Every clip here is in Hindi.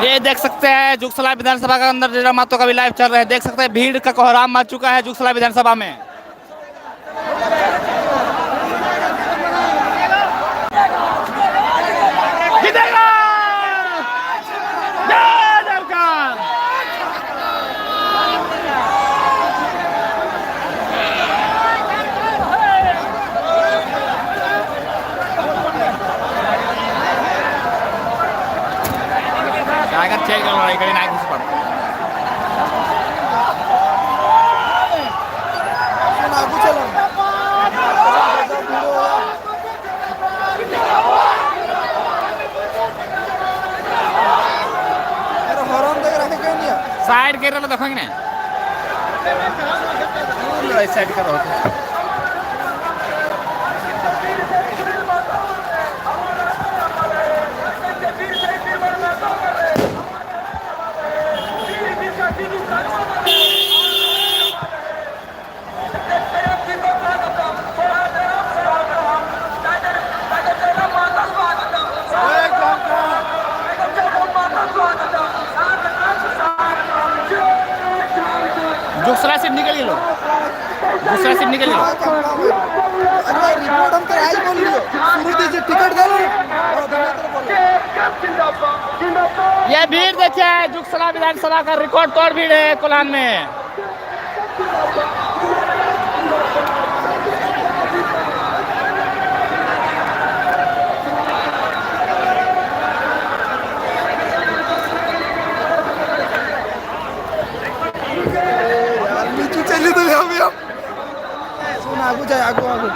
ये देख सकते हैं जुगसला विधानसभा का अंदर ड्रामा तो का भी लाइव चल रहा है। देख सकते हैं भीड़ का कोहराम मच चुका है जुगसला विधानसभा में। चेक करो इकडे नाही घुस पड साइड के रहा देखोगे ना साइड करो दूसरा सिम निकल गया दूसरा सिम निकल गया रिपोर्ट हम कर आई बोल लियो शुरू दीजिए टिकट दे लो ये भीड़ देखिए जुगसला विधानसभा का रिकॉर्ड तोड़ भीड़ है कोल्हान में। आगू जाए आगू आगू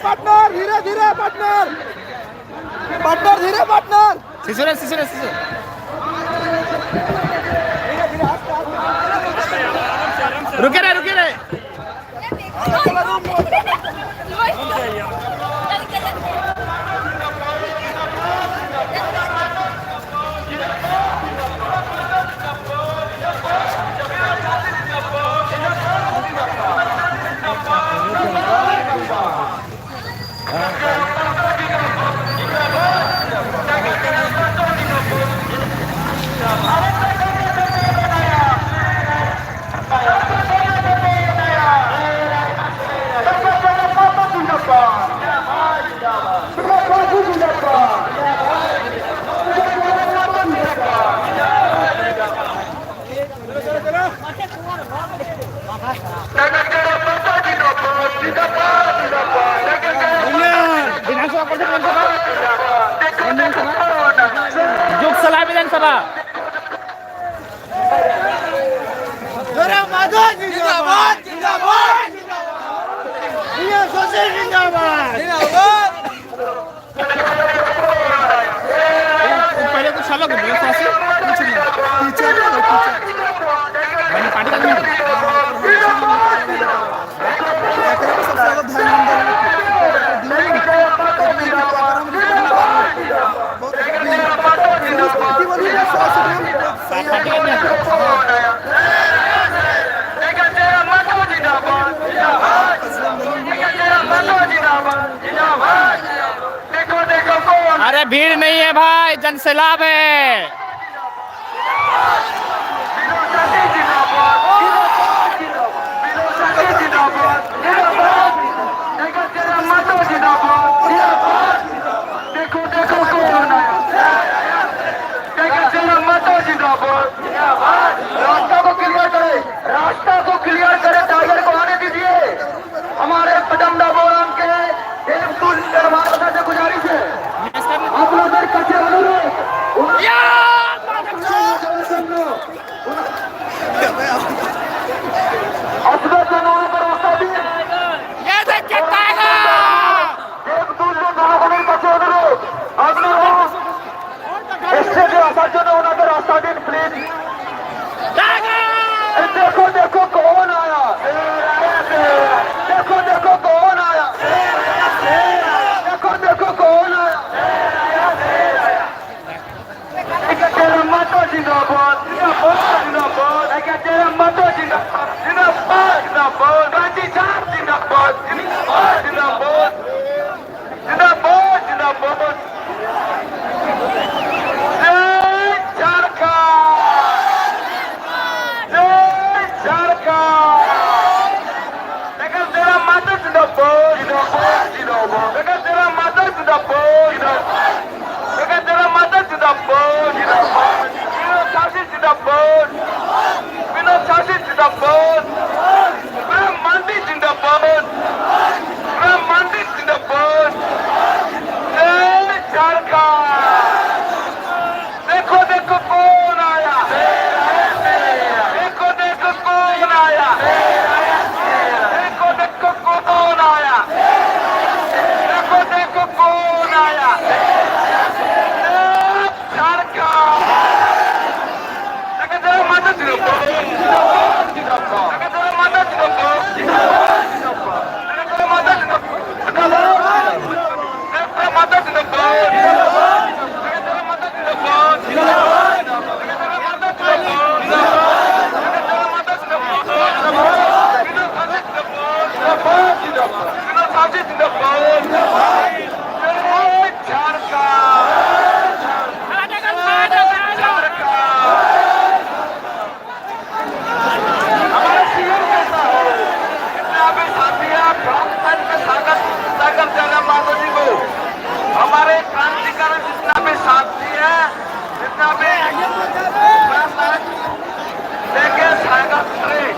पार्टनर धीरे धीरे पार्टनर पार्टनर धीरे पार्टनर सिसुरे सिसुरे सिसुरे रुके रे रुके रे जुगसला विधानसभा जिंदाबाद जिंदाबाद पहले कुछ अलग कुछ नहीं पार्टी का अरे भीड़ नहीं है भाई, जनसैलाब है। रास्ता को क्लियर करे, रास्ता को क्लियर करे, टाइगर को आने दीजिए। हमारे पटमदा बोराम के बिल्कुल दरवाजा से गुजारिश है, आप लोग कच्चे हमारे क्रांतिकारी जितना भी साथी है, जितना भी लेके स्वागत करें।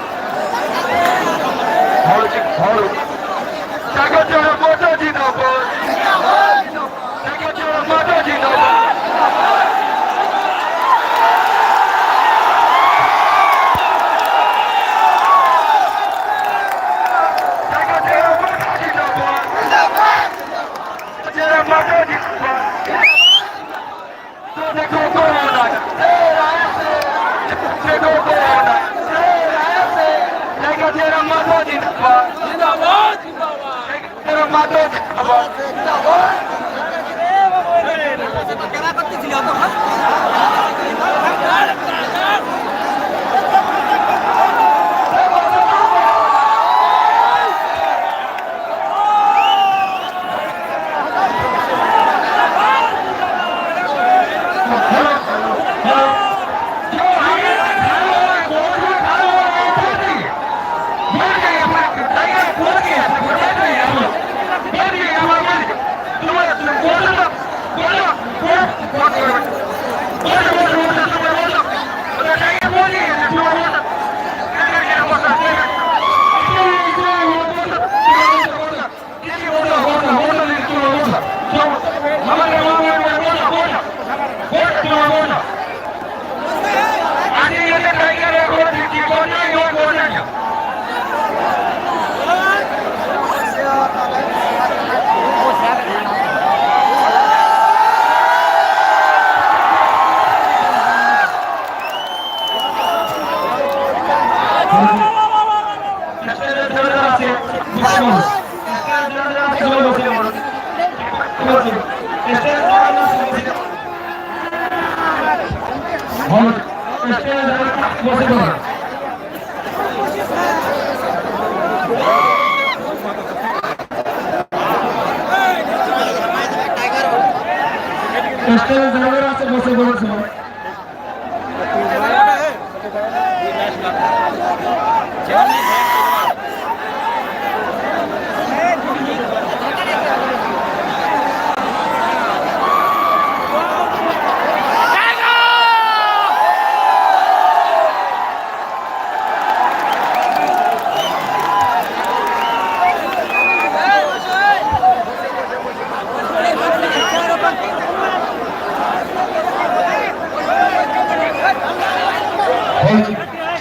जागो जोड़ो मोटो जिंदाबाद, जागो जोड़ो मोटो जिंदाबाद।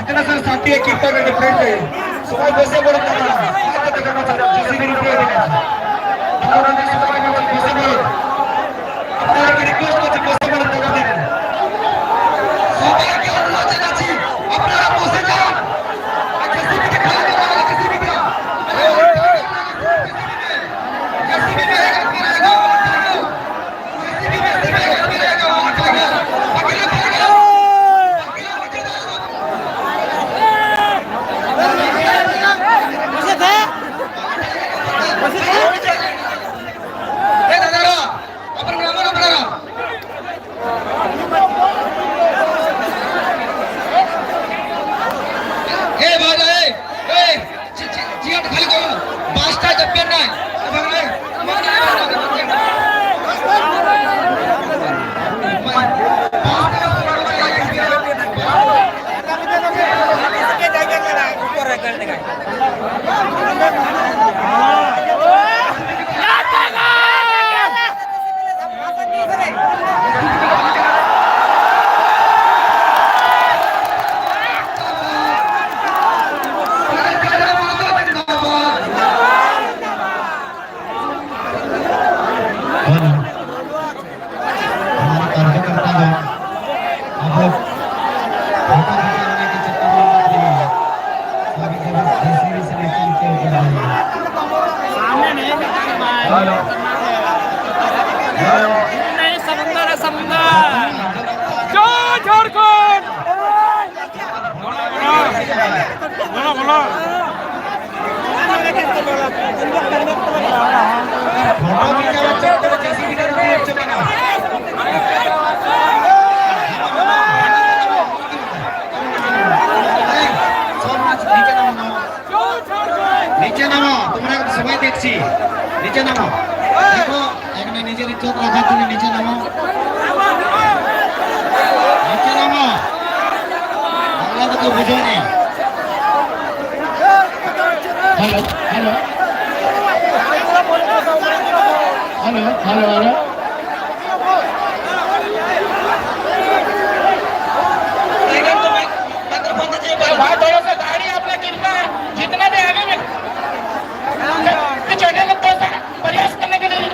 जितना सर साथी है कीर्तन में डिफरेंट है सुबह वैसे बोल रहा है करना चाहता हूं जिसे भी रिप्लाई देना और मैं सुबह में वैसे बोल अपना एक रिक्वेस्ट को वैसे बोल लगा देना सुबह के अनुरोध है जी अपना वैसे जाओ किसी भी दिखा दे किसी भी का किसी भी रहेगा नहीं समुंदर है समुंदर जो झारखंड बोलो बोलो फोटो खींचा बच्चा तेरे जैसी की तरह बच्चे बना নিচে নামো তোমরা সবাই দেখছি নিচে নামো দেখো এখানে নিজের ইজ্জত রাখার জন্য নিচে নামো বাংলা তো কেউ বুঝো নি hello hello hello hello hello भाई थोड़ा सा गाड़ी आपने कितना जितना भी आगे में छोटे लोग प्रयास करने के लिए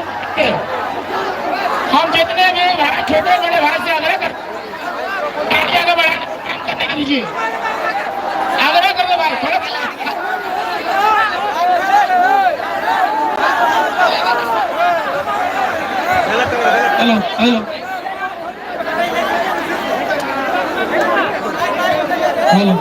हम जितने भी छोटे बड़े भाई से आग्रह कर गाड़ी आगे बढ़ा काम करने के लिए आग्रह कर दो भाई थोड़ा हेलो हेलो हेलो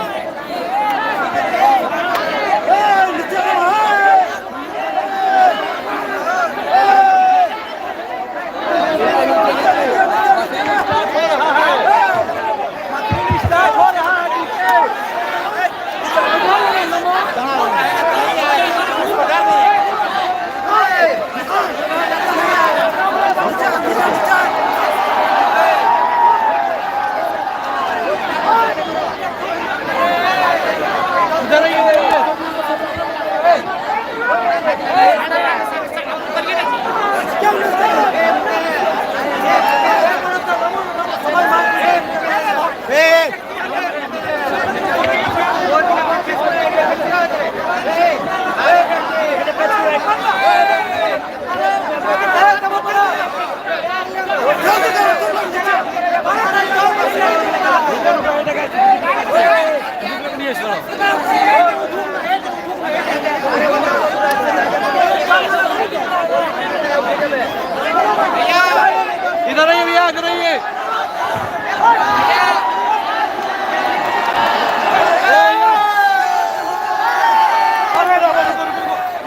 इधर आइए भैया इधर आइए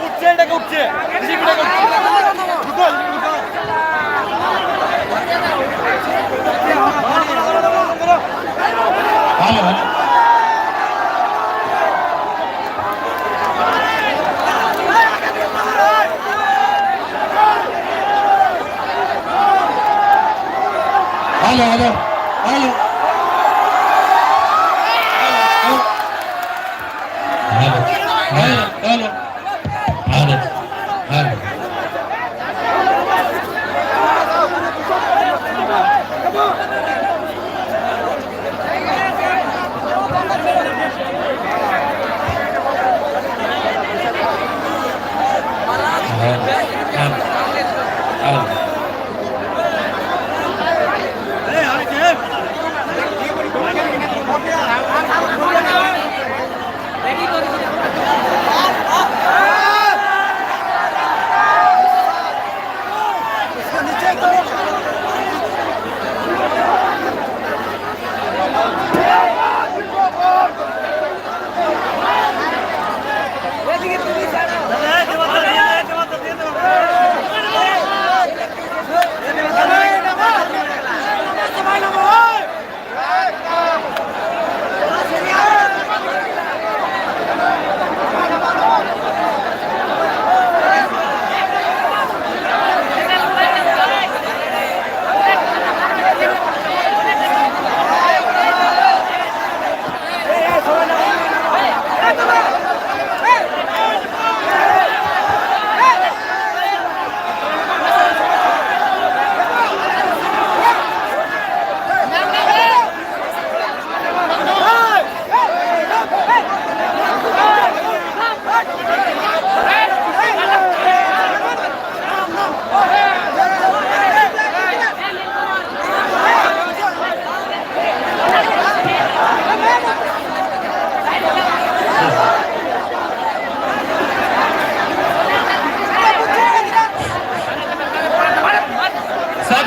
उठছে এটাকে উঠছে জিপিটাকে উঠছে hello hello hello hello hello hello hello hello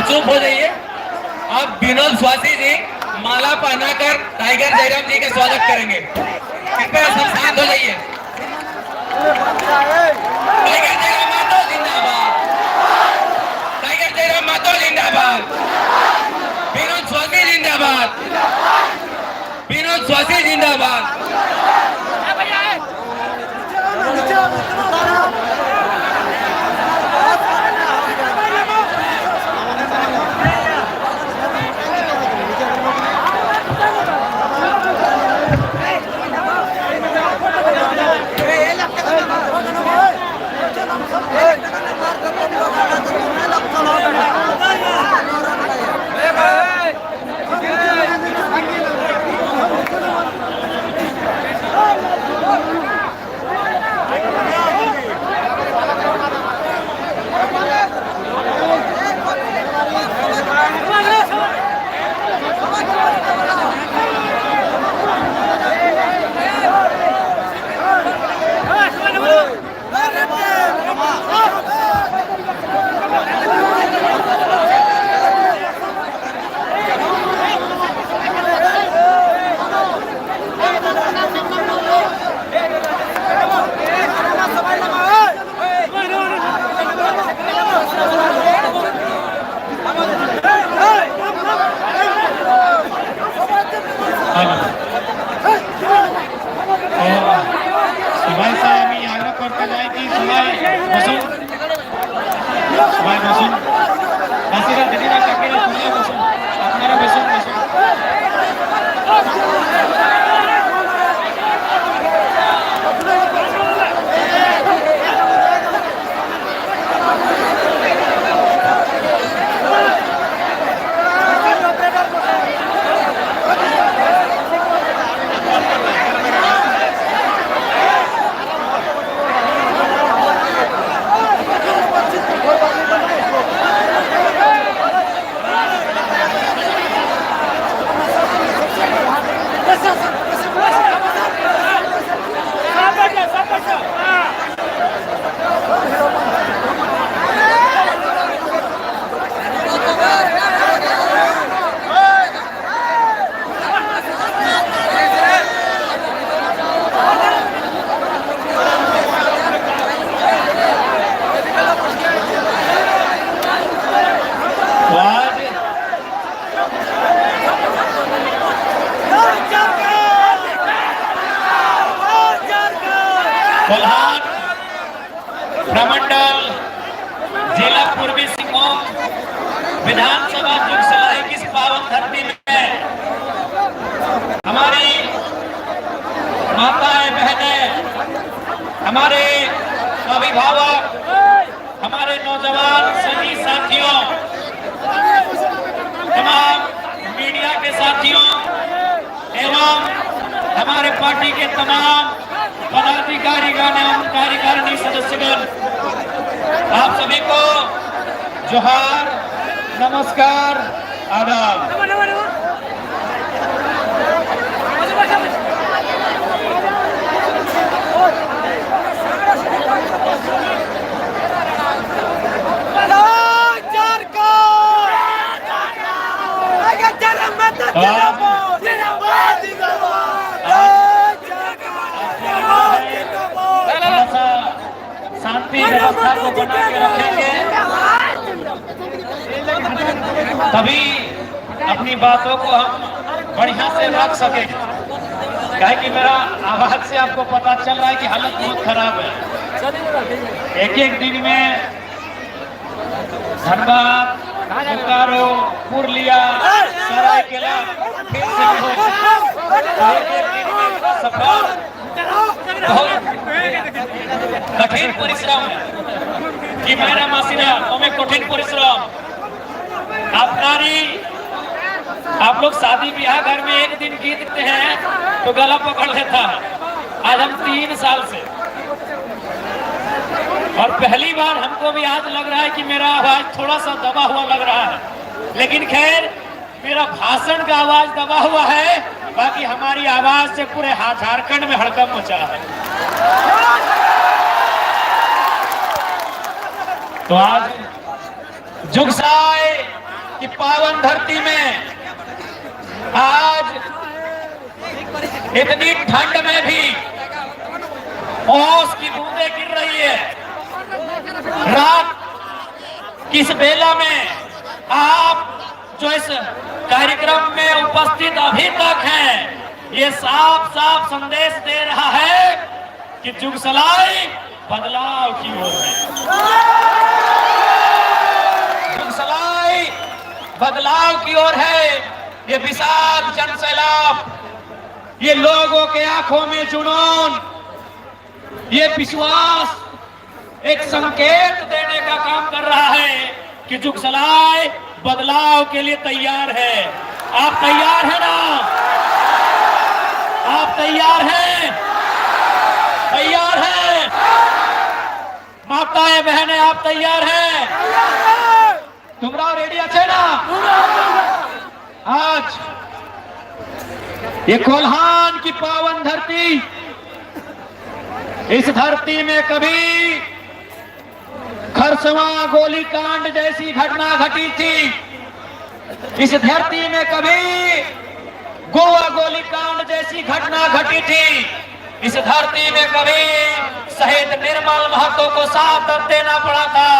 चुप हो जाइए। अब विनोद स्वाति जी माला पहनाकर टाइगर जयराम जी का स्वागत करेंगे। कृपया सब शांत हो जाइए। टाइगर तेरा मातो जिंदाबाद, टाइगर तेरा मातो जिंदाबाद, विनोद स्वासी जिंदाबाद, विनोद स्वासी जिंदाबाद। সবাই আমি আগ্রহ করতে চাই কি সবাই বসুন, সবাই বসুন, মাসিরা দিদিরা কাকিরা সবাই বসুন, আপনারা বসুন বসুন। कोल्हार प्रमंडल जिला पूर्वी सिंहभूम विधानसभा जुगसलाई की इस पावन धरती में हमारी माताएं बहनें, हमारे अभिभावक, हमारे नौजवान सभी साथियों, तमाम मीडिया के साथियों एवं हमारे पार्टी के तमाम पदाधिकारीगण एवं कार्यकारिणी सदस्यगण, आप सभी को जोहार, नमस्कार, आदाब। शांति व्यवस्था को बना के रखेंगे, तभी अपनी बातों को हम बढ़िया से रख सके। क्या कि मेरा आवाज से आपको पता चल रहा है कि हालत बहुत खराब है। एक एक दिन में धनबाद, बोकारो, पुरलिया, सरायकेला फिर से एक एक दिन में सफर बहुत कठिन परिश्रम है कि मेरा मासीना हमें कठिन परिश्रम। आप नारी, आप लोग शादी ब्याह घर में एक दिन गीतते हैं तो गला पकड़ लेता है। आज हम 3 साल से, और पहली बार हमको भी आज लग रहा है कि मेरा आवाज थोड़ा सा दबा हुआ लग रहा है, लेकिन खैर मेरा भाषण का आवाज दबा हुआ है, बाकी हमारी आवाज से पूरे झारखंड में हड़कंप मचा है। तो आज जुगसाई की पावन धरती में आज इतनी ठंड में भी ओस की बूंदें गिर रही है। रात किस बेला में आप जो इस कार्यक्रम में उपस्थित अभी तक हैं, ये साफ साफ संदेश दे रहा है कि जुगसलाई बदलाव की ओर है। जुगसलाई बदलाव की ओर है। ये विशाल जनसैलाब, ये लोगों के आंखों में जुनून, ये विश्वास एक संकेत देने का काम कर रहा है कि जुगसलाई बदलाव के लिए तैयार है। आप तैयार हैं ना? आप तैयार हैं? तैयार हैं? माताएं बहनें, आप तैयार हैं? तुमरा रेडी अच्छे ना? आज ये कोल्हान की पावन धरती, इस धरती में कभी खरसवां गोलीकांड जैसी घटना घटी थी। इस धरती में कभी गोवा गोलीकांड जैसी घटना घटी थी। इस धरती में कभी शहीद निर्मल महतो को साथ देना पड़ा था।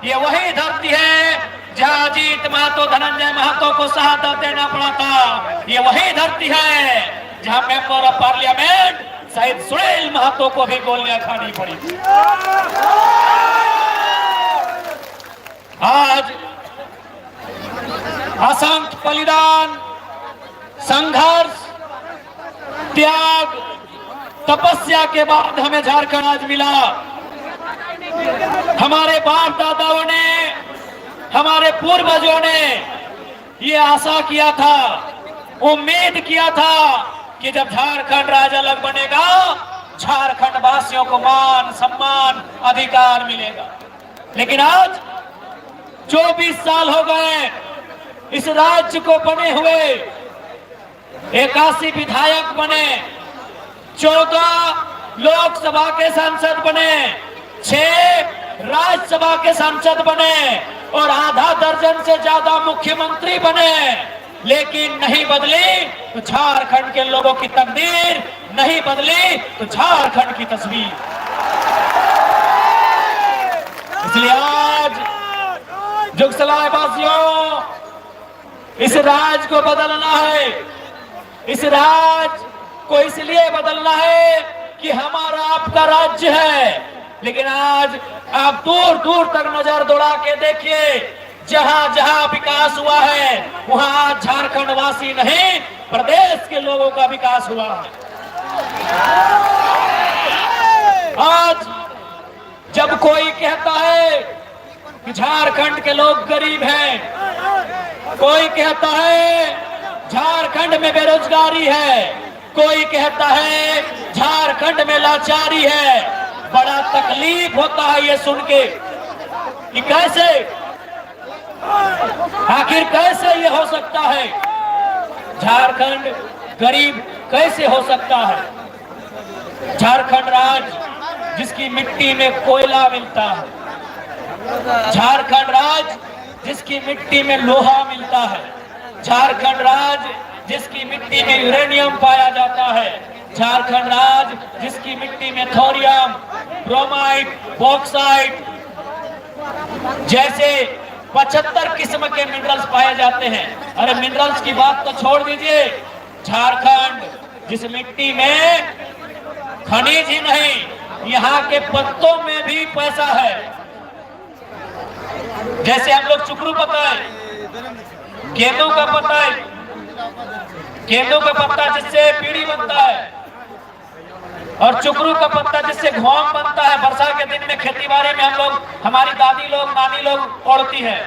ये वही धरती है जहां अजीत महतो, धनंजय महतो को साथ देना पड़ा था। ये वही धरती है जहां मेंबर ऑफ पार्लियामेंट शहीद सुनील महतो को भी गोलियां खानी पड़ी थी। आज असंख्य बलिदान, संघर्ष, त्याग, तपस्या के बाद हमें झारखंड आज मिला। हमारे बाप दादाओं ने, हमारे पूर्वजों ने ये आशा किया था, उम्मीद किया था कि जब झारखंड राज्य अलग बनेगा, झारखंड वासियों को मान सम्मान अधिकार मिलेगा। लेकिन आज 24 साल हो गए इस राज्य को बने हुए, 81 विधायक बने, 14 लोकसभा के सांसद बने, 6 राज्यसभा के सांसद बने और आधा दर्जन से ज्यादा मुख्यमंत्री बने, लेकिन नहीं बदली तो झारखंड के लोगों की तकदीर, नहीं बदली तो झारखंड की तस्वीर। इसलिए आज जुगसलाई वासियों, इस राज को बदलना है। इस राज को इसलिए बदलना है कि हमारा आपका राज्य है। लेकिन आज आप दूर दूर तक नजर दौड़ा के देखिए, जहां जहां विकास हुआ है वहां झारखंड वासी नहीं, प्रदेश के लोगों का विकास हुआ है। आज जब कोई कहता है कि झारखंड के लोग गरीब हैं, कोई कहता है झारखंड में बेरोजगारी है, कोई कहता है झारखंड में लाचारी है, बड़ा तकलीफ होता है ये सुन के कि कैसे, आखिर कैसे ये हो सकता है, झारखंड गरीब कैसे हो सकता है। झारखंड राज्य जिसकी मिट्टी में कोयला मिलता है, झारखंड राज्य जिसकी मिट्टी में लोहा मिलता है, झारखंड राज्य जिसकी मिट्टी में यूरेनियम पाया जाता है, झारखंड राज्य जिसकी मिट्टी में थोरियम, ब्रोमाइट, बॉक्साइट जैसे 75 किस्म के मिनरल्स पाए जाते हैं। अरे मिनरल्स की बात तो छोड़ दीजिए, झारखंड जिस मिट्टी में खनिज ही नहीं, यहाँ के पत्तों में भी पैसा है। जैसे हम लोग चुकरू पता है, केंदू का पता है, केंदू का पत्ता जिससे पीढ़ी बनता है, और चुकरू का पत्ता जिससे घोंग बनता है। वर्षा के दिन में खेती बाड़ी में हम लोग, हमारी दादी लोग, नानी लोग ओढ़ती है।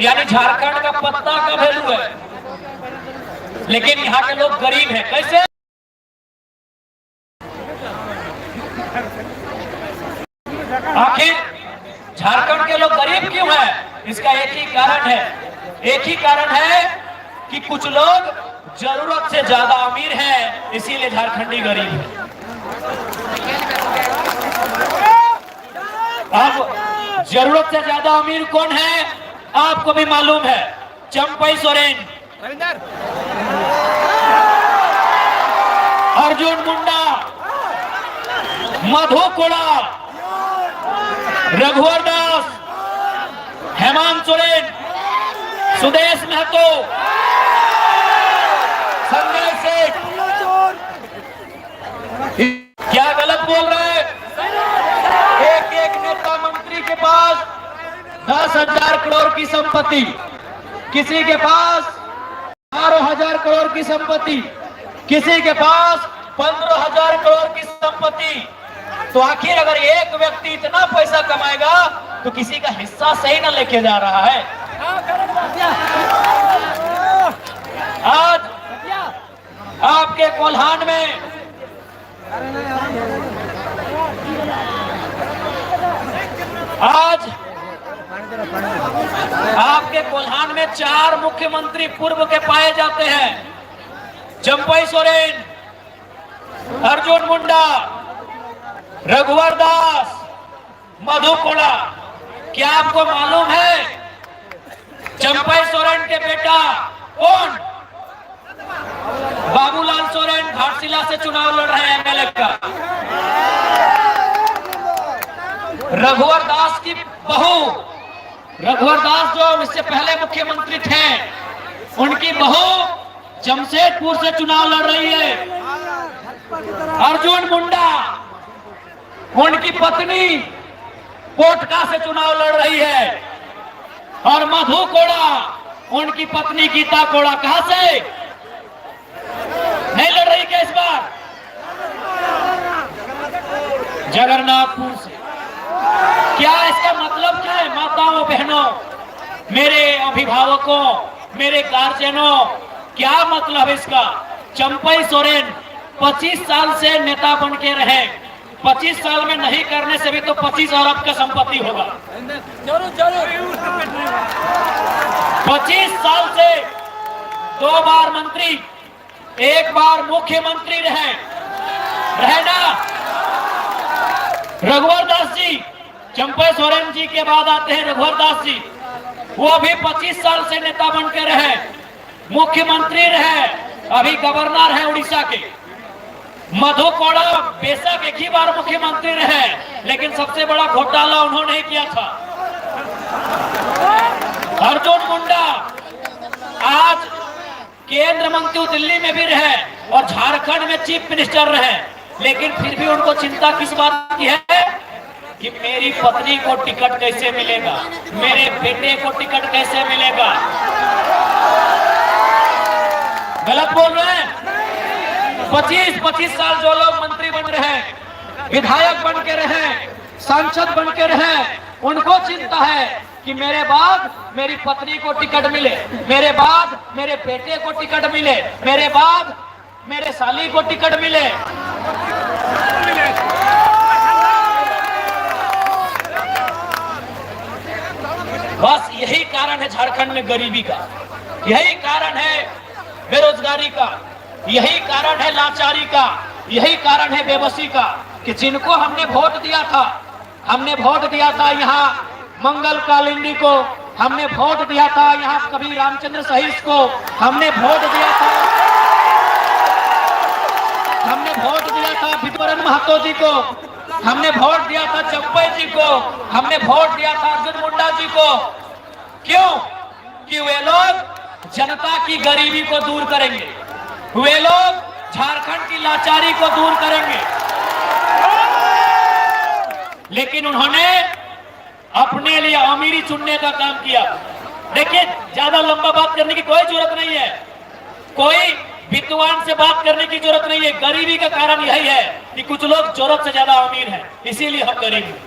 यानी झारखंड का पत्ता का वैल्यू है, लेकिन यहाँ के लोग गरीब हैं। कैसे? आखिर झारखंड के लोग गरीब क्यों हैं? इसका एक ही कारण है, एक ही कारण है कि कुछ लोग जरूरत से ज्यादा अमीर हैं, इसीलिए झारखंडी गरीब है। अब जरूरत से ज्यादा अमीर कौन है आपको भी मालूम है, चंपई सोरेन, अर्जुन मुंडा, मधु कोड़ा, रघुवर दास, हेमंत सोरेन, सुदेश महतो, संजय सेठ, क्या गलत बोल रहे हैं? एक एक नेता मंत्री के पास 10,000 करोड़ की संपत्ति, किसी के पास 12,000 करोड़ की संपत्ति, किसी के पास 15,000 करोड़ की संपत्ति। तो आखिर अगर एक व्यक्ति इतना पैसा कमाएगा तो किसी का हिस्सा सही ना लेके जा रहा है। आज आपके कोल्हान में में 4 मुख्यमंत्री पूर्व के पाए जाते हैं। चंपई सोरेन, अर्जुन मुंडा, रघुवर दास, मधु कोड़ा। क्या आपको मालूम है चंपई सोरेन के बेटा कौन? बाबूलाल सोरेन घाटशिला से चुनाव लड़ रहे हैं एमएलए का। रघुवर दास की बहू, रघुवर दास जो इससे पहले मुख्यमंत्री थे, उनकी बहू जमशेदपुर से चुनाव लड़ रही है। अर्जुन मुंडा, उनकी पत्नी कोटका से चुनाव लड़ रही है। और मधु कोड़ा, उनकी पत्नी गीता कोड़ा कहां से? नहीं लड़ रही क्या इस बार? जगन्नाथपुर से। क्या इसका मतलब क्या है? माताओं बहनों, मेरे अभिभावकों, मेरे गार्जियनों, क्या मतलब इसका? चंपई सोरेन 25 साल से नेता बन के रहे। 25 साल में नहीं करने से भी तो 25 अरब का संपत्ति होगा। 25 साल से 2 बार मंत्री, 1 बार मुख्यमंत्री रहे ना। रघुवर दास जी, चंपई सोरेन जी के बाद आते हैं रघुवर दास जी। वो भी 25 साल से नेता बन के रहे, मुख्यमंत्री रहे, अभी गवर्नर है उड़ीसा के। मधु कोड़ा बेशक 1 ही बार मुख्यमंत्री रहे, लेकिन सबसे बड़ा घोटाला उन्होंने ही किया था। अर्जुन मुंडा आज केंद्र मंत्री दिल्ली में भी रहे और झारखंड में चीफ मिनिस्टर रहे, लेकिन फिर भी उनको चिंता किस बात की है कि मेरी पत्नी को टिकट कैसे मिलेगा, मेरे बेटे को टिकट कैसे मिलेगा। गलत बोल रहे हैं? 25 साल जो लोग मंत्री बन रहे हैं, विधायक बन के रहे, सांसद बन के रहे, उनको चिंता है कि मेरे बाद मेरी पत्नी को टिकट मिले, मेरे बाद मेरे बेटे को टिकट मिले, मेरे बाद मेरे साली को टिकट मिले। बस यही कारण है झारखंड में गरीबी का, यही कारण है बेरोजगारी का, यही कारण है लाचारी का, यही कारण है बेबसी का कि जिनको हमने वोट दिया था, हमने वोट दिया था यहाँ मंगल कालिंदी को, हमने वोट दिया था यहाँ कभी रामचंद्र सहीस को, हमने वोट दिया था, हमने वोट दिया था विद्वरन महतो जी को, हमने वोट दिया था चंपई जी को, हमने वोट दिया था अर्जुन मुंडा जी को। क्यों? कि वे लोग जनता की गरीबी को दूर करेंगे, वे लोग झारखंड की लाचारी को दूर करेंगे। लेकिन उन्होंने अपने लिए अमीरी चुनने का काम किया। देखिए, ज्यादा लंबा बात करने की कोई जरूरत नहीं है, कोई विद्वान से बात करने की जरूरत नहीं है। गरीबी का कारण यही है कि कुछ लोग जरूरत से ज्यादा अमीर हैं, इसीलिए हम गरीब हैं।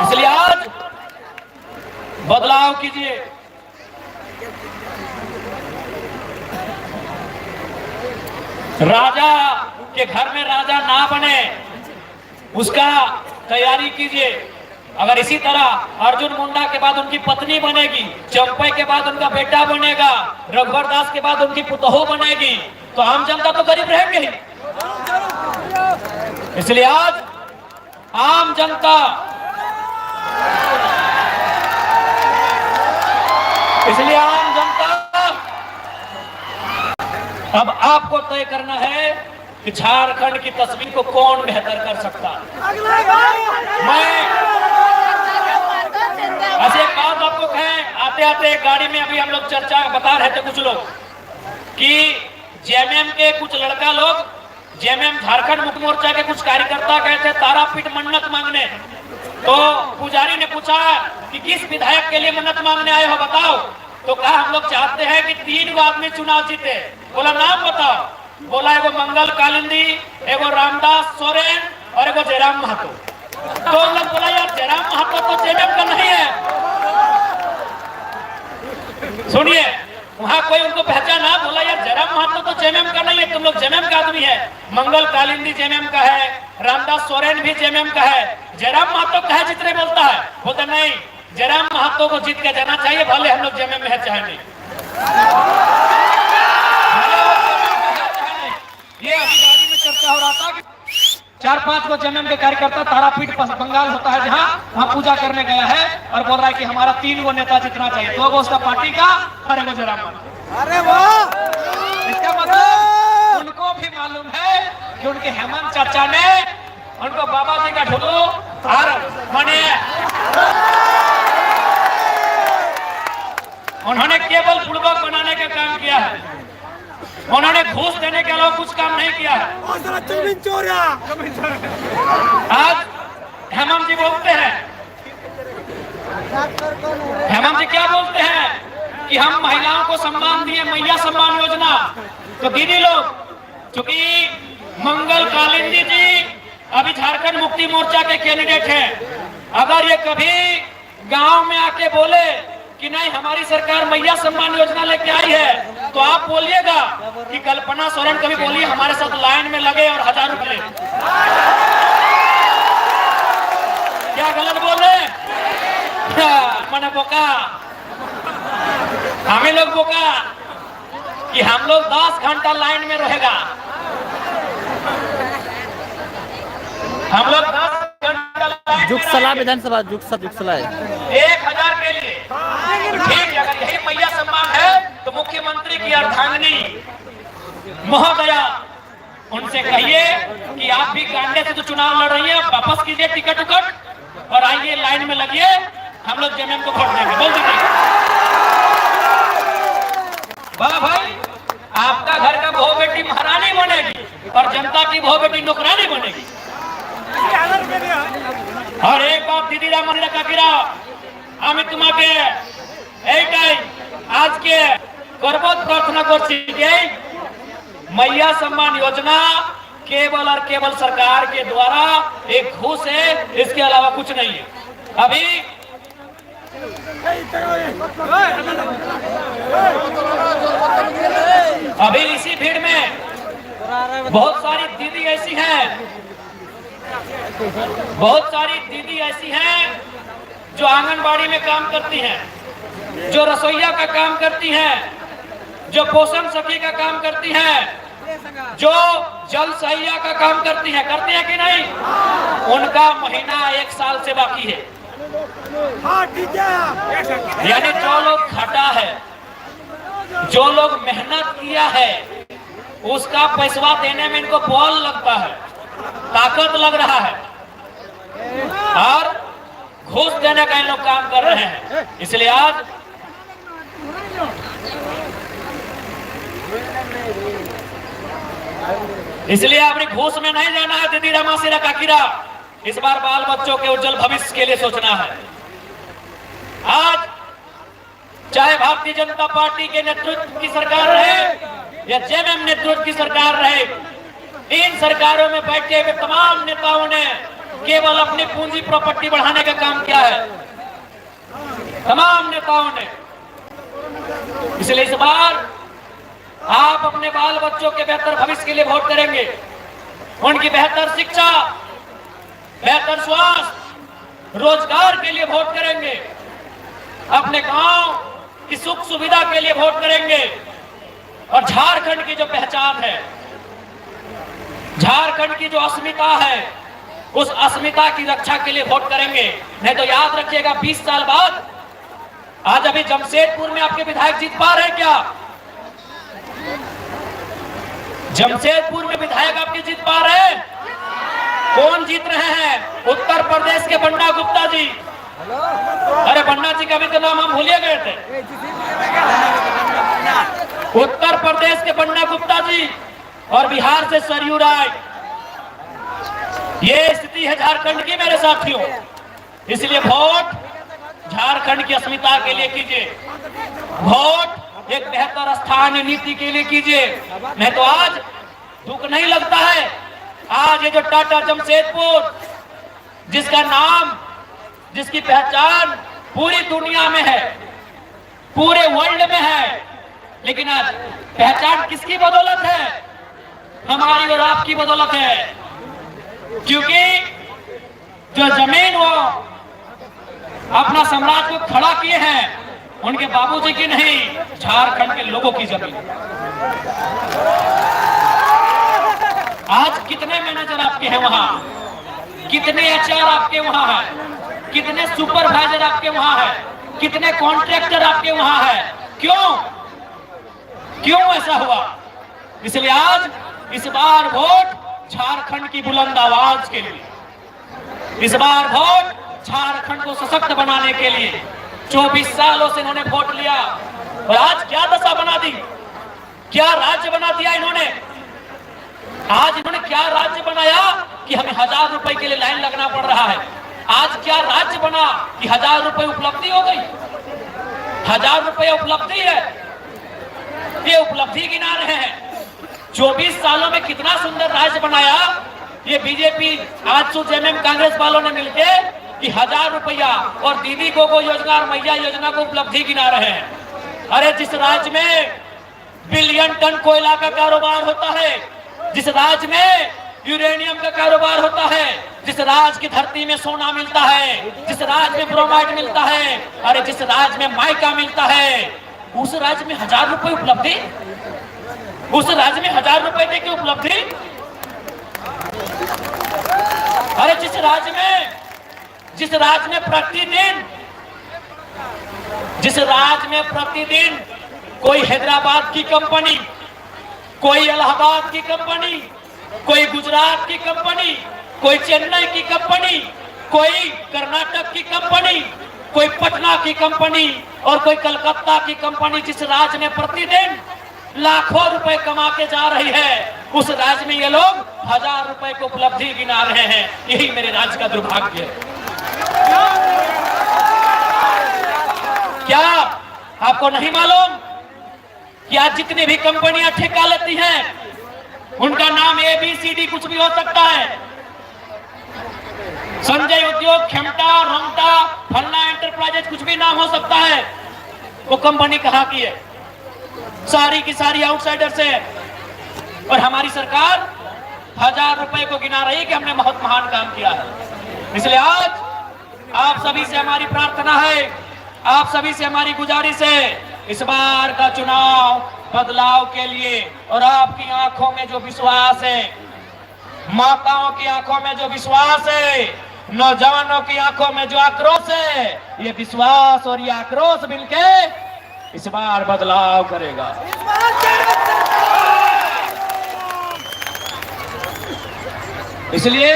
इसलिए आज बदलाव कीजिए। राजा के घर में राजा ना बने, उसका तैयारी कीजिए। अगर इसी तरह अर्जुन मुंडा के बाद उनकी पत्नी बनेगी, चंपई के बाद उनका बेटा बनेगा, रघुवर दास के बाद उनकी पुतोह बनेगी, तो आम जनता तो गरीब रहेंगे ही। इसलिए आज आम जनता, अब आपको तय करना है कि झारखंड की तस्वीर को कौन बेहतर कर सकता है। मैं ऐसे एक बात आपको कहें, आते आते गाड़ी में अभी हम लोग चर्चा बता रहे थे कुछ लोग कि जेएमएम के कुछ लड़का लोग, जेएमएम झारखंड मुक्ति मोर्चा के कुछ कार्यकर्ता गए थे तारापीठ मन्नत मांगने। तो पुजारी ने पूछा कि किस विधायक के लिए मन्नत मांगने आए हो बताओ। तो कहा हम लोग चाहते हैं कि 3 आदमी चुनाव जीते। बोला नाम बताओ। बोला एगो मंगल कालिंदी, एगो रामदास सोरेन और एगो जयराम महतो। तो हम लोग बोला यार जयराम महतो तो जेएमएम का नहीं है। सुनिए, वहां कोई उनको पहचाना, बोला यार जयराम महतो तो जेएमएम का नहीं है, तुम लोग जेएमएम का आदमी है। मंगल कालिंदी जेएमएम का है, रामदास सोरेन भी जेएमएम का है, जयराम महतो का है जितने बोलता है। बोलता नहीं, जयराम महतो को जीत के जाना चाहिए, भले हम लोग जेएमएम में है चाहे नहीं। ये अभी गाड़ी में चर्चा हो रहा था कि 4-5 को जेएमएम के कार्यकर्ता तारापीठ बंगाल होता है जहां, वहां पूजा करने गया है और बोल रहा है कि हमारा 3 गो नेता जितना चाहिए, 2 गो उसका पार्टी का और 1 गो जयराम महतो। अरे वाह! इसका मतलब उनको भी मालूम है कि उनके हेमंत चाचा ने उनको बाबा जी का ढोलो और माने उन्होंने केवल फुटबॉल बनाने का काम किया है, उन्होंने घूस देने के अलावा कुछ काम नहीं किया है। आज हेमंत जी बोलते हैं, हेमंत जी क्या बोलते हैं कि हम महिलाओं को सम्मान दिए, मैया सम्मान योजना। तो दीदी लोग, चूंकि मंगल कालिंदी जी अभी झारखंड मुक्ति मोर्चा के कैंडिडेट हैं, अगर ये कभी गांव में आके बोले कि नहीं हमारी सरकार मैया सम्मान योजना लेके आई है, तो आप बोलिएगा कि कल्पना सोरेन कभी बोली हमारे साथ लाइन में लगे और 1000 रुपए। क्या गलत बोल रहे? मैंने बोका, हमें लोग बोका कि हम लोग 10 घंटा लाइन में रहेगा, हम लोग 10 घंटा जुगसला विधानसभा जुगसला 1000 के लिए। ठीक है, अगर यही मैया सम्मान है तो मुख्यमंत्री की अर्धांगिनी महोदया उनसे कहिए कि आप भी गांडे से तो चुनाव लड़ रही है, वापस कीजिए टिकट उकट और आइए लाइन में लगिए, हम लोग जेएमएम को वोट देंगे। बोल दीजिए वाह भाई, आपका घर का बहू बेटी महारानी बनेगी और जनता की बहू बेटी नौकरानी बनेगी। और एक बात दीदी रामन का गिरा আমি তোমাকে এইটাই আজকে গর্বত প্রার্থনা করছি যে मैया सम्मान योजना केवल और केवल सरकार के द्वारा एक घूस है, इसके अलावा कुछ नहीं है। अभी इसी भीड़ में बहुत सारी दीदी ऐसी हैं, बहुत सारी दीदी ऐसी हैं जो आंगनबाड़ी में काम करती हैं, जो रसोईया का काम करती हैं, जो पोषण सखी का काम करती हैं, जो जल सहिया का काम करती हैं कि नहीं? उनका महीना 1 साल से बाकी है। यानी जो लोग खटा है, जो लोग मेहनत किया है, उसका पैसा देने में इनको बॉल लगता है, ताकत लग रहा है और घूस देने का इन लोग काम कर रहे हैं। इसलिए आज अपनी घूस में नहीं जाना है दीदी रामासिरा काकीरा, इस बार बाल बच्चों के उज्जवल भविष्य के लिए सोचना है। आज चाहे भारतीय जनता पार्टी के नेतृत्व की सरकार रहे या जेएमएम नेतृत्व की सरकार रहे, इन सरकारों में बैठे हुए तमाम नेताओं ने केवल अपनी पूंजी प्रॉपर्टी बढ़ाने का काम किया है, तमाम नेताओं ने। इसलिए इस बार आप अपने बाल बच्चों के बेहतर भविष्य के लिए वोट करेंगे, उनकी बेहतर शिक्षा, बेहतर स्वास्थ्य, रोजगार के लिए वोट करेंगे, अपने गांव की सुख सुविधा के लिए वोट करेंगे और झारखंड की जो पहचान है, झारखंड की जो अस्मिता है, उस अस्मिता की रक्षा के लिए वोट करेंगे। नहीं तो याद रखिएगा 20 साल बाद, आज अभी जमशेदपुर में आपके विधायक जीत पा रहे हैं क्या? जमशेदपुर में विधायक आपके जीत पा रहे हैं? कौन जीत रहे हैं? उत्तर प्रदेश के बन्ना गुप्ता जी। अरे बन्ना जी का भी तो नाम हम भूलिए गए थे। उत्तर प्रदेश के बन्ना गुप्ता जी और बिहार से सरयू राय। ये स्थिति है झारखंड की मेरे साथियों। इसलिए वोट झारखंड की अस्मिता के लिए कीजिए, वोट एक बेहतर स्थानीय नीति के लिए कीजिए। नहीं तो आज दुख नहीं लगता है। आज ये जो टाटा जमशेदपुर, जिसका नाम, जिसकी पहचान पूरी दुनिया में है, पूरे वर्ल्ड में है, लेकिन आज पहचान किसकी बदौलत है? हमारी और आपकी बदौलत है। क्योंकि जो जमीन वो अपना साम्राज्य को खड़ा किए हैं, उनके बाबूजी की नहीं, झारखंड के लोगों की जमीन। आज कितने मैनेजर आपके हैं वहां, कितने एचआर आपके वहां है, कितने सुपरवाइजर आपके वहां है, कितने कॉन्ट्रैक्टर आपके वहां है? क्यों ऐसा हुआ? इसलिए आज इस बार वोट झारखंड की बुलंद आवाज के लिए, इस बार वोट झारखंड को सशक्त बनाने के लिए। 24 सालों से इन्होंने वोट लिया और आज क्या दशा बना दी, क्या राज्य बना दिया इन्होंने। आज इन्होंने क्या राज्य बनाया कि हमें 1000 रुपए के लिए लाइन लगना पड़ रहा है। आज क्या राज्य बना कि 1000 रुपए उपलब्धि हो गई, 1000 रुपए उपलब्धि है। ये उपलब्धि गिना रहे हैं। 24 सालों में कितना सुंदर राज्य बनाया ये बीजेपी, आजसू जेएमएम कांग्रेस वालों ने मिलकर कि 1000 रुपया और दीदी गोगो योजना और मैया योजना को उपलब्धि गिना रहे हैं। अरे जिस राज्य में बिलियन टन कोयला का कारोबार होता है, जिस राज्य में यूरेनियम का कारोबार होता है, जिस राज्य की धरती में सोना मिलता है, जिस राज्य में ब्रोमाइड मिलता है, अरे जिस राज्य में माइका मिलता है, उस राज्य में 1000 रुपए उपलब्धि, उस राज्य में 1000 रुपए देके उपलब्धि। अरे जिस राज्य में प्रतिदिन कोई हैदराबाद की कंपनी, कोई इलाहाबाद की कंपनी, कोई गुजरात की कंपनी, कोई चेन्नई की कंपनी, कोई कर्नाटक की कंपनी, कोई पटना की कंपनी और कोई कलकत्ता की कंपनी, जिस राज्य में प्रतिदिन लाखों रुपए कमा के जा रही है, उस राज्य में ये लोग 1000 रुपए को उपलब्धि गिना रहे हैं। यही मेरे राज्य का दुर्भाग्य है। क्या आपको नहीं मालूम कि आज जितनी भी कंपनियां ठेका लेती हैं, उनका नाम ABCD कुछ भी हो सकता है। संजय उद्योग, खेमटा, रोमटा, फलना एंटरप्राइजेज, कुछ भी नाम हो सकता है। वो कंपनी कहाँ की है? सारी की सारी आउटसाइडर से। और हमारी सरकार 1000 रुपए को गिना रही है कि हमने बहुत महान काम किया है। इसलिए आज आप सभी से हमारी प्रार्थना है, आप सभी से हमारी गुजारिश है, इस बार का चुनाव बदलाव के लिए। और आपकी आंखों में जो विश्वास है, माताओं की आंखों में जो विश्वास है, नौजवानों की आंखों में जो आक्रोश है, ये विश्वास और ये आक्रोश मिलके इस बार बदलाव करेगा। इसलिए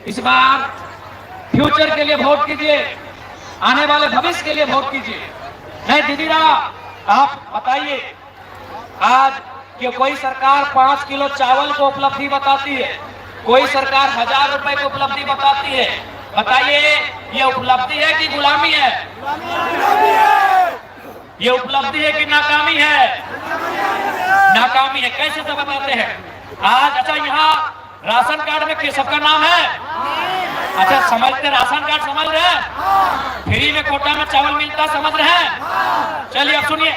इस बार फ्यूचर के लिए वोट कीजिए, आने वाले भविष्य के लिए वोट कीजिए। नहीं दीदी रा, आप बताइए, आज कि कोई सरकार 5 किलो चावल को उपलब्धि बताती है, कोई सरकार 1000 रुपए को उपलब्धि बताती है। बताइए ये उपलब्धि है कि गुलामी है? ये उपलब्धि है कि नाकामी है? नाकामी है। कैसे तो बताते हैं आज। अच्छा, यहाँ राशन कार्ड में सबका नाम है? अच्छा, समझते, राशन कार्ड समझ रहे हैं? फ्री में कोटा में चावल मिलता, समझ रहे हैं? चलिए अब सुनिए।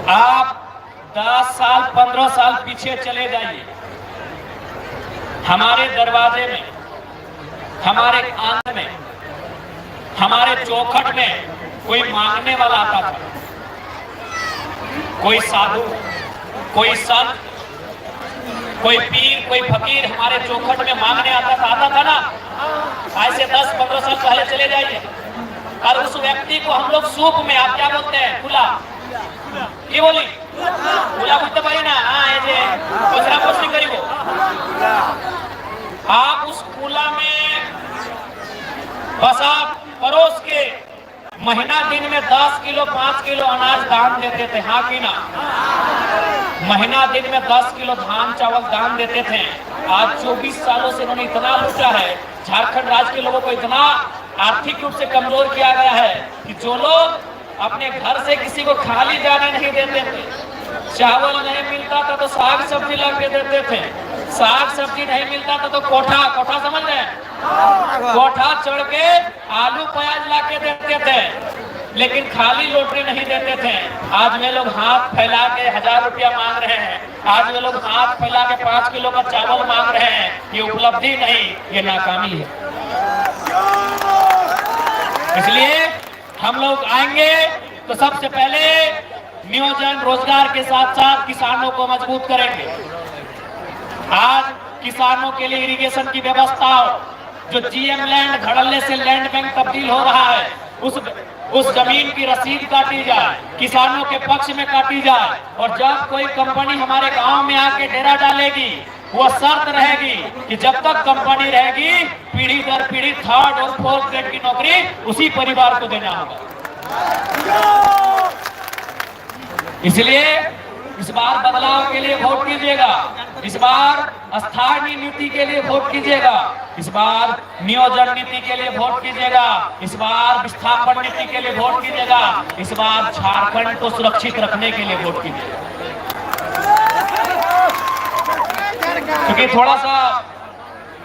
आप 10 साल 15 साल पीछे चले जाइए, हमारे दरवाजे में, हमारे आंगन में, हमारे चौखट में कोई मांगने वाला आता था, कोई साधु, कोई संत, कोई पीर, कोई फकीर हमारे चौखट में मांगने आता था ना, आज से 10-15 साल पहले चले जाइए, और उस व्यक्ति को हम लोग सूप में, आप क्या बोलते हैं, खुला की बोली खुला बुझते पारी ना, हाँ ये दूसरा पोस्टिंग करी वो, आप उस खुला में बस आप परोस के महीना दिन में 10 किलो 5 किलो अनाज दान देते थे, हाँ कि ना, महीना दिन में 10 किलो धान चावल दान देते थे। आज 24 सालों से इन्होंने इतना लूटा है, झारखंड राज्य के लोगों को इतना आर्थिक रूप से कमजोर किया गया है कि जो लोग अपने घर से किसी को खाली जाने नहीं देते थे, चावल नहीं मिलता था तो साग सब्जी ला के देते थे, साग सब्जी नहीं मिलता था तो कोठा समझ रहे हैं, कोठा चढ़ के आलू प्याज ला के देते थे, लेकिन खाली लोटरी नहीं देते थे। आज वे लोग हाथ फैला के 1000 रुपया मांग रहे हैं, आज वे लोग हाथ फैला के 5 किलो का चावल मांग रहे हैं। ये उपलब्धि नहीं, ये नाकामी है। इसलिए हम लोग आएंगे तो सबसे पहले नियोजन रोजगार के साथ साथ किसानों को मजबूत करेंगे। आज किसानों के लिए इरिगेशन की व्यवस्था हो, जो जीएम लैंड धड़ल्ले से लैंड बैंक तब्दील हो रहा है, उस जमीन की रसीद काटी जाए, किसानों के पक्ष में काटी जाए, और जब कोई कंपनी हमारे गांव में आके डेरा डालेगी, वो शर्त रहेगी कि जब तक कंपनी रहेगी पीढ़ी दर पीढ़ी 3rd और 4th ग्रेड की नौकरी उसी परिवार को देना होगा। इसलिए इस बार बदलाव के लिए वोट कीजिएगा, इस बार स्थानीय नीति के लिए वोट कीजिएगा, इस बार नियोजन नीति के लिए वोट कीजिएगा, इस बार विस्थापन नीति के लिए वोट कीजिएगा, इस बार झारखंड को सुरक्षित रखने के लिए वोट कीजिएगा। क्योंकि थोड़ा सा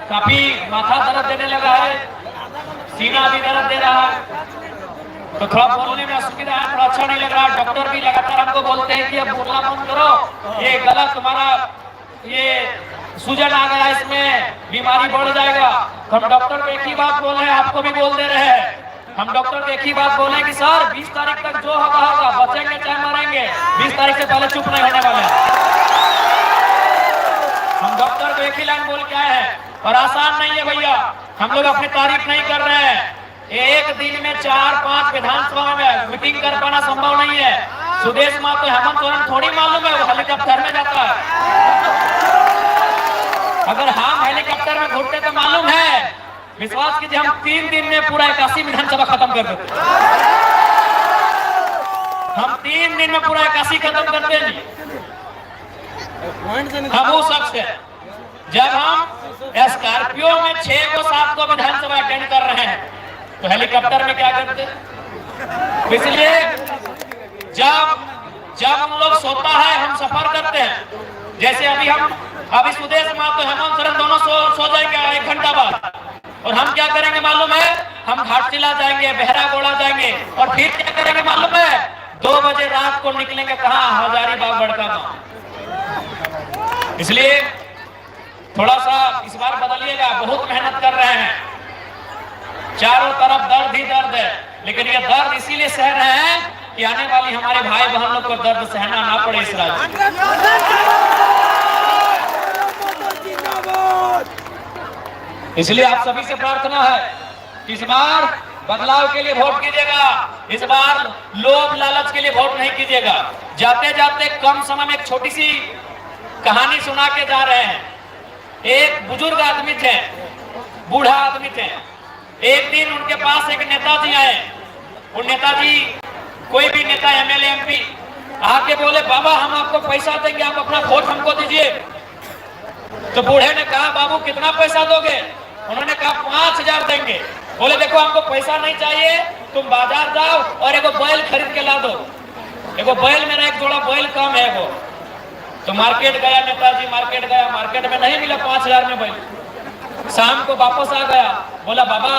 काफी माथा दर्द देने लगा है, सीना भी दर्द दे रहा है, तो थोड़ा बोलने में असुविधा है, थोड़ा अच्छा नहीं लग रहा। डॉक्टर भी लगातार हमको बोलते हैं कि अब बोलना बंद करो, ये गलत, तुम्हारा ये सूजन आ गया, इसमें बीमारी बढ़ जाएगा। हम डॉक्टर को एक ही बात बोल रहे हैं, आपको भी बोल दे रहे हैं, हम डॉक्टर को एक ही बात बोले कि सर 20 तारीख तक जो होगा बचेंगे चाहे मरेंगे, 20 तारीख से पहले चुप नहीं होने वाले हैं। हम डॉक्टर को एक ही लाइन बोल के आए हैं, और आसान नहीं है भैया, हम लोग अपनी तारीफ नहीं कर रहे हैं। एक दिन में 4-5 विधानसभा में मीटिंग कर पाना संभव नहीं है। सुदेश महतो, हेमंत सोरेन थोड़ी मालूम है वो हेलीकॉप्टर में जाता है, अगर हम हेलीकॉप्टर में घूमते तो मालूम है, विश्वास कीजिए हम 3 दिन में पूरा 81 विधानसभा खत्म कर देते, हम 3 दिन में पूरा 81 खत्म करते नहीं। हम वो शख्स है, जब हम स्कॉर्पियो में 6 को 7 को विधानसभा अटेंड कर रहे हैं तो हेलीकॉप्टर में क्या करते। इसलिए जब हम लोग सोता है हम सफर करते हैं, जैसे अभी सुदेश महतो हेमंत सोरेन दोनों सो जाएंगे 1 घंटा बाद, और हम क्या करेंगे मालूम है, हम घाटशिला जाएंगे, बहरागोड़ा जाएंगे, और फिर क्या करेंगे मालूम है, 2 बजे रात को निकलेंगे कहाँ, हजारीबाग बड़का गांव। इसलिए थोड़ा सा इस बार बदलिएगा, बहुत मेहनत कर रहे हैं, चारों तरफ दर्द ही दर्द है, लेकिन ये दर्द इसीलिए सह रहे हैं कि आने वाली हमारे भाई बहनों को दर्द सहना ना पड़े इस राज्य में। इसलिए आप सभी से प्रार्थना है कि इस बार बदलाव के लिए वोट कीजिएगा, इस बार लोभ लालच के लिए वोट नहीं कीजिएगा। जाते जाते कम समय में एक छोटी सी कहानी सुना के जा रहे हैं। एक बुजुर्ग आदमी थे, बूढ़ा आदमी थे, एक दिन उनके पास एक नेताजी आए। वो नेताजी कोई भी नेता एमएलए एमपी आके बोले, बाबा हम आपको पैसा देंगे, आप अपना वोट हमको दीजिए। तो बूढ़े ने कहा, बाबू कितना पैसा दोगे? उन्होंने कहा 5000 देंगे। बोले देखो हमको पैसा नहीं चाहिए, तुम बाजार जाओ और एगो बैल खरीद के ला दो। एगो बैल, मेरा एक जोड़ा बैल कम है वो। तो मार्केट गया नेताजी, मार्केट गया, मार्केट में नहीं मिला 5000 में बैल। शाम को वापस आ गया, बोला बाबा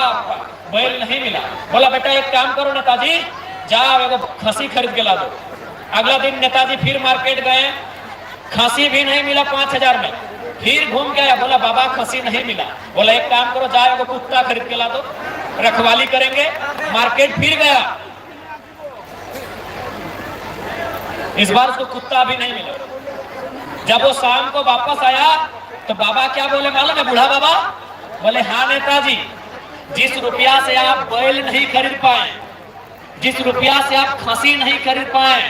बैल नहीं मिला। बोला बेटा एक काम करो नेताजी, जाओ एगो खसी खरीद के ला दो। अगला दिन नेताजी फिर मार्केट गए, खसी भी नहीं मिला 5000 में। फिर घूम गया, बोला बाबा खसी नहीं मिला। बोला एक काम करो, जाओ एगो कुत्ता खरीद के ला दो, रखवाली करेंगे। मार्केट फिर गया, इस बार उसको कुत्ता भी नहीं मिला। जब वो शाम को वापस आया तो बाबा क्या बोले मालूम है? बूढ़ा बाबा बोले, हाँ नेताजी, जिस रुपया से आप बैल नहीं खरीद पाए, जिस रुपया से आप खसी नहीं खरीद पाए,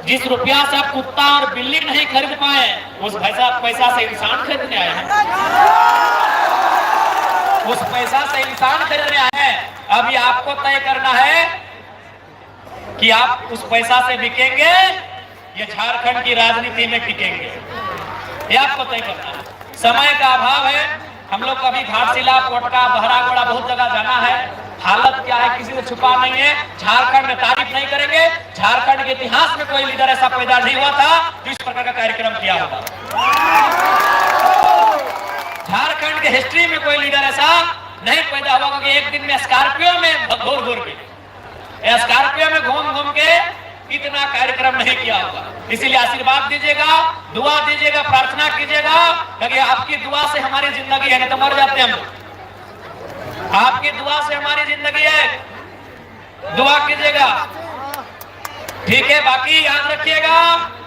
जिस रुपया से आप कुत्ता और बिल्ली नहीं खरीद पाए, उस पैसा से इंसान खरीदने आए हैं। उस पैसा से इंसान खरीदने आए हैं। अभी आपको तय करना है कि आप उस पैसा से बिकेंगे या झारखंड की राजनीति में टिकेंगे, ये आपको तय करना है। समय का अभाव है, हम लोग कभी घाटशिला, पोटका, बहरागोड़ा बहुत जगह जाना है। हालत क्या है किसी से छुपा नहीं है। झारखंड में तारीफ नहीं करेंगे, झारखंड के इतिहास में कोई लीडर ऐसा पैदा नहीं हुआ था जो इस प्रकार का कार्यक्रम किया होगा। झारखंड के हिस्ट्री में कोई लीडर ऐसा नहीं पैदा हुआ क्योंकि एक दिन में स्कॉर्पियो में घूर घूर के, स्कॉर्पियो में घूम घूम के इतना कार्यक्रम नहीं किया होगा। इसीलिए आशीर्वाद दीजिएगा, दुआ दीजिएगा, प्रार्थना कीजिएगा, क्योंकि आपकी दुआ से हमारी जिंदगी है, नहीं तो मर जाते हम। आपकी दुआ से हमारी जिंदगी है, दुआ कीजिएगा, ठीक है। बाकी याद रखिएगा,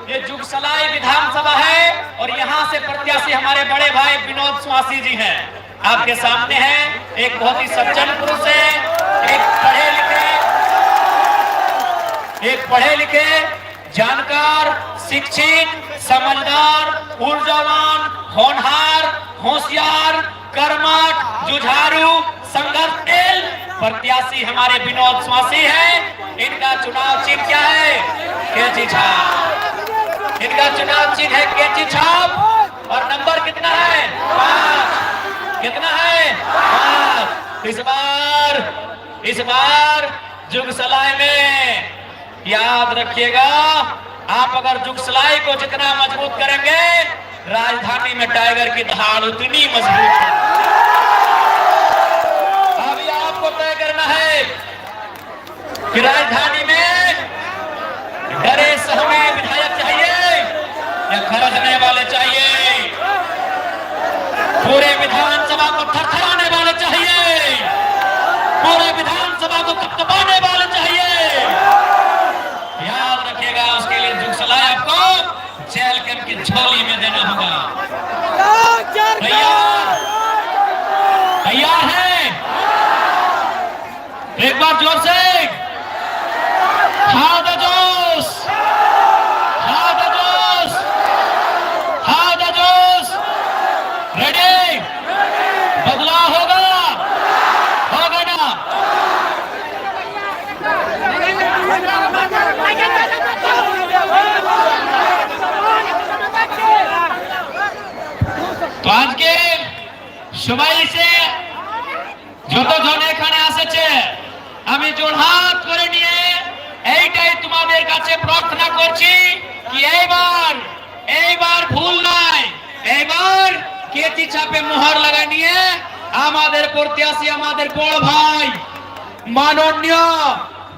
ये जुगसलाई विधानसभा है और यहाँ से प्रत्याशी हमारे बड़े भाई विनोद स्वासी जी हैं, आपके सामने हैं। एक बहुत ही सज्जन पुरुष है, एक पढ़े लिखे, जानकार, शिक्षित, समझदार, ऊर्जावान, होनहार, होशियार, कर्मठ, जुझारू, संघर्षशील प्रत्याशी हमारे विनोद स्वासी हैं। इनका चुनाव चिन्ह क्या है? कैंची छाप। इनका चुनाव चिन्ह है कैंची छाप और नंबर कितना है? 5। कितना है? 5। इस बार जुगसलाई में याद रखिएगा, आप अगर जुगसलाई को जितना मजबूत करेंगे, राजधानी में टाइगर की दहाड़ उतनी मजबूत है। अभी आपको तय करना है कि राजधानी में डरे सहमे विधायक चाहिए या खरदने वाले चाहिए? पूरे विधानसभा को थरथराने वाले चाहिए? पूरे विधानसभा को कपकपाने वाले चाहिए? याद रखिएगा, उसके लिए जुगसलाई आपको जेल कैंप की झोली में देना होगा। तैयार है? एक बार जोर से हाथ जोश, हाथ जोश, हाथ जोश। रेडी? बदलाव होगा ना? তো আজকে সবাই এসে যতজন এখানে আসছে, আমি জোড়হাত করে নিয়ে এইটাই তোমাদের কাছে প্রার্থনা করছি কি এইবার ভুল নাই, এইবার কেচি ছাপে মোহর লাগা নিয়ে আমাদের প্রত্যাশী, আমাদের বড় ভাই মাননীয়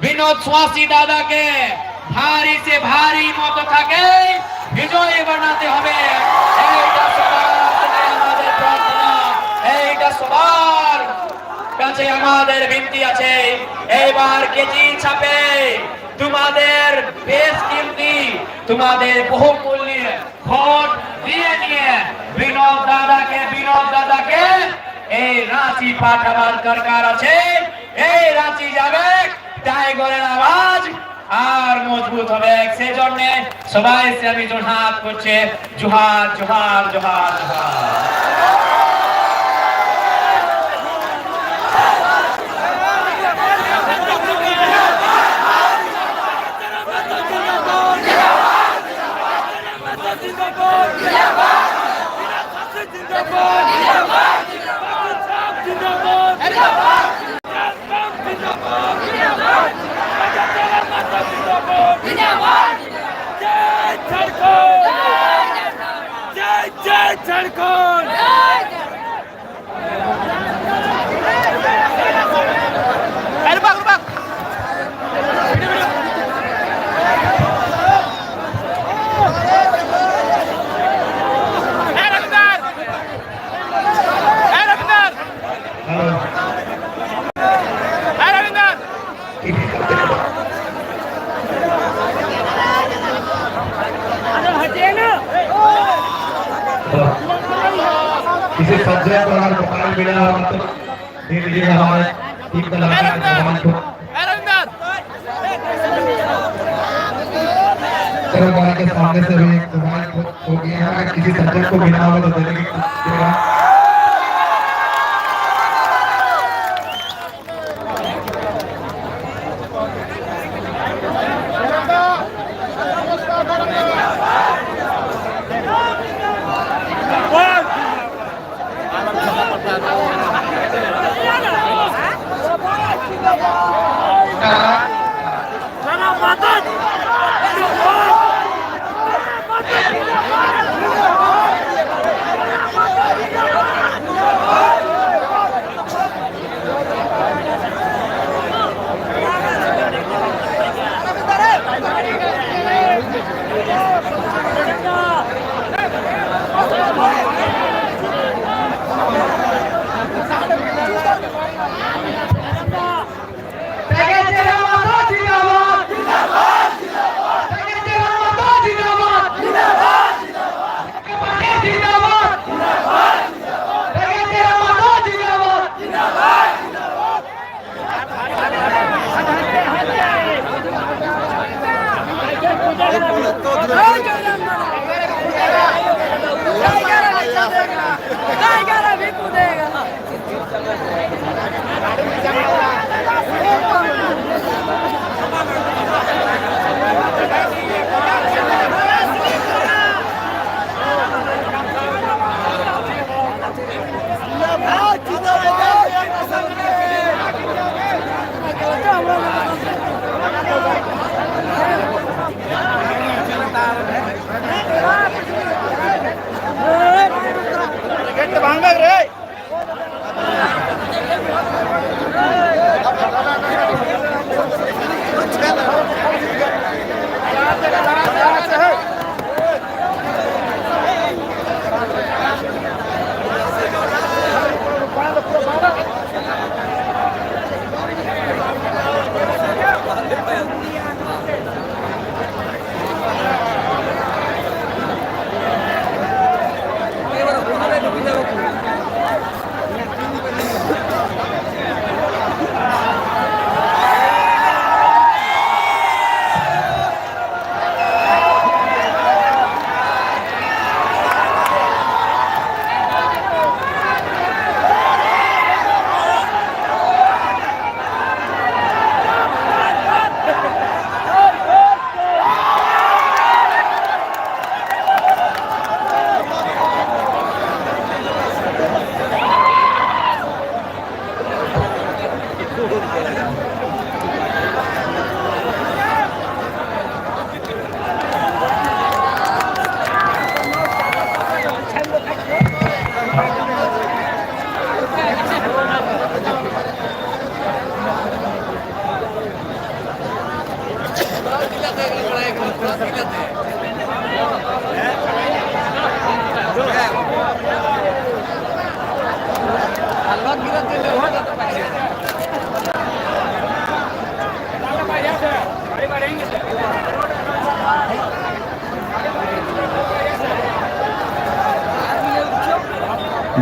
বিনোদ स्वासी দাদাকে ভারী সে ভারী মত থাকে বিজয়ী বানাতে হবে। এইটা আমাদের প্রার্থনা, এইটা সবার কাছে আমাদের বিনতি আছে। এইবার কেজি ছাপে তোমাদের বেশ কিমতি, তোমাদের বহুমূল্য ভোট দিয়ে নিয়ে বিনোদ দাদাকে এই রাঁচি পাঠাবার দরকার আছে। এই রাঁচি যাবে, টাইগারের আওয়াজ আর মজবুত হবে। সেজন্য সবাই সে আমি জোড়হাত করছে, জোহার জোহার জোহার জোহার। प्लेयर को अगर फाइल मिला तो दे दीजिएगा हमारे टीम का लड़का जवान को हमारे के सामने से भी एक मोबाइल हो गया है किसी सज्जन को मिला होगा तो देने की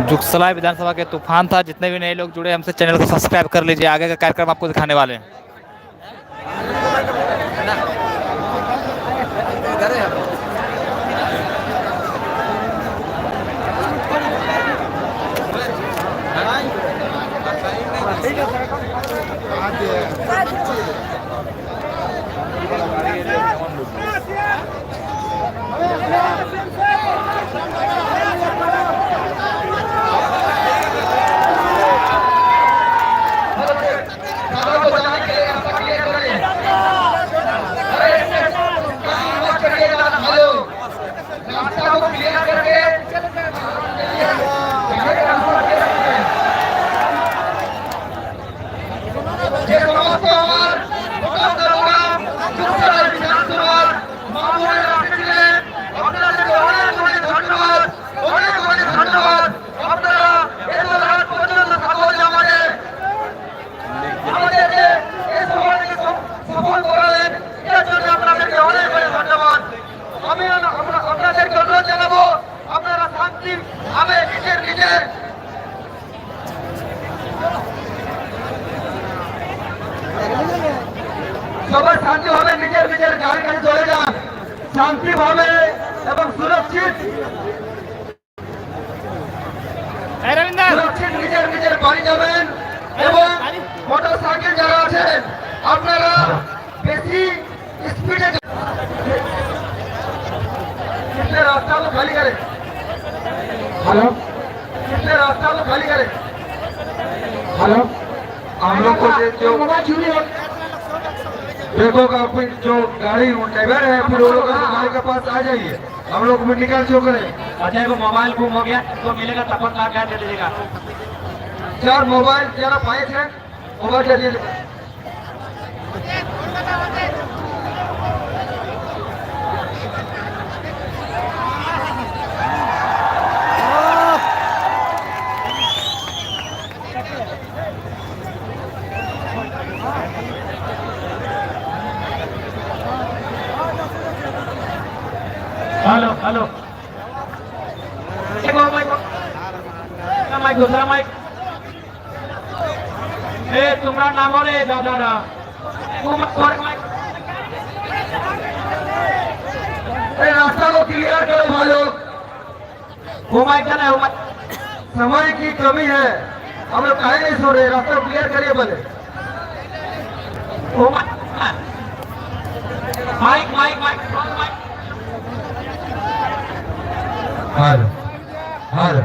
जुगसला विधानसभा के तूफान था। जितने भी नए लोग जुड़े हमसे चैनल को सब्सक्राइब कर लीजिए, आगे का कार्यक्रम आपको दिखाने वाले हैं। ये समस्त শান্তিভাবে নিজের নিজের গাড়ি গাড়ি চলে যান, শান্তিভাবে এবং সুরক্ষিত সুরক্ষিত নিজের নিজের বাড়ি যাবেন। এবং মোটর সাইকেল যারা আছেন আপনারা বেশি স্পিডে रास्ता को खाली करें। हेलो, कितने रास्ता को खाली करें। हेलो, हम लोग को जो देखो का फिर जो गाड़ी ड्राइवर है फिर वो लोग हमारे के पास आ जाइए, हम लोग मेडिकल शो करें। अजय को मोबाइल गुम हो गया तो मिलेगा तपन का क्या दे दीजिएगा। 4 मोबाइल 4 5 है मोबाइल दे दीजिए। हेलो हेलो, एक और माइक, दूसरा माइक। ए तुम्हारा नाम हो रे दादा, रास्ता को क्लियर करो भाई लोग, वो माइक का ना वो माइक। समय की कमी है, हम लोग काहे नहीं सो रहे, रास्ता क्लियर करिए पहले। वो माइक माइक माइक माइक। हाल हाल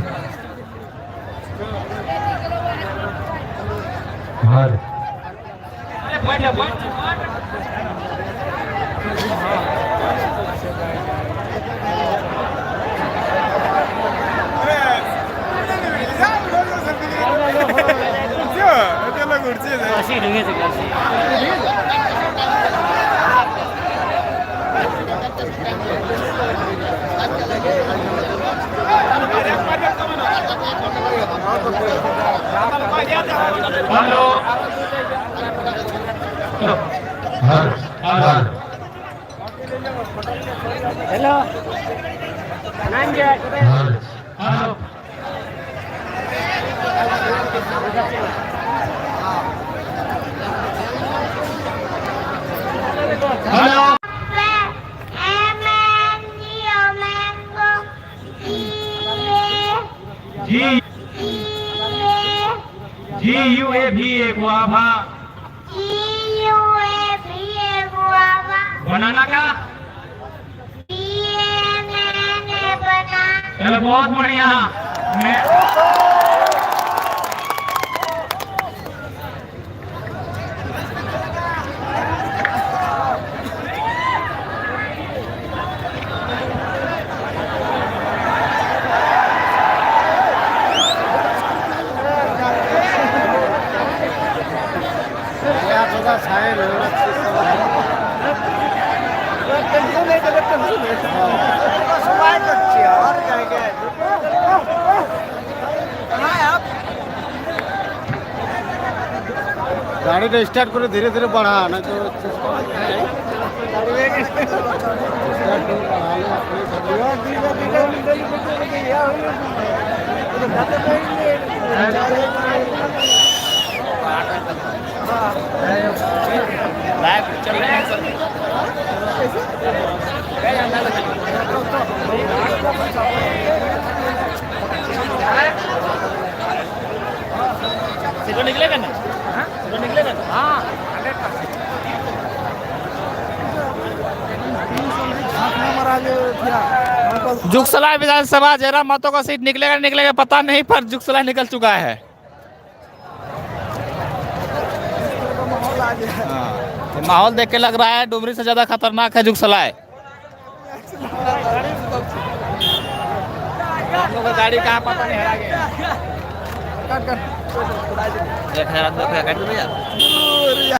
हाल अरे बैठ जा बैठ। हेलो हाल हाल हेलो हाल हेलो हेलो जी GUAV गुआभा बनाना का चलो बहुत बढ़िया। मैं गाड़ी स्टार्ट करो, धीरे धीरे बढ़ा ना तो चल रहे हैं सर। सीधो निकलेगा ना? सीधो निकलेगा ना? हाँ 100%। जुगसलाई विधानसभा जयराम महतो का सीट निकलेगा पता नहीं, पर जुगसलाई निकल चुका है। हाँ, माहौल देख के लग रहा है डुमरी से ज्यादा खतरनाक है जुगसलाई। हम लोग का गाड़ी कहाँ पता नहीं हरा गया।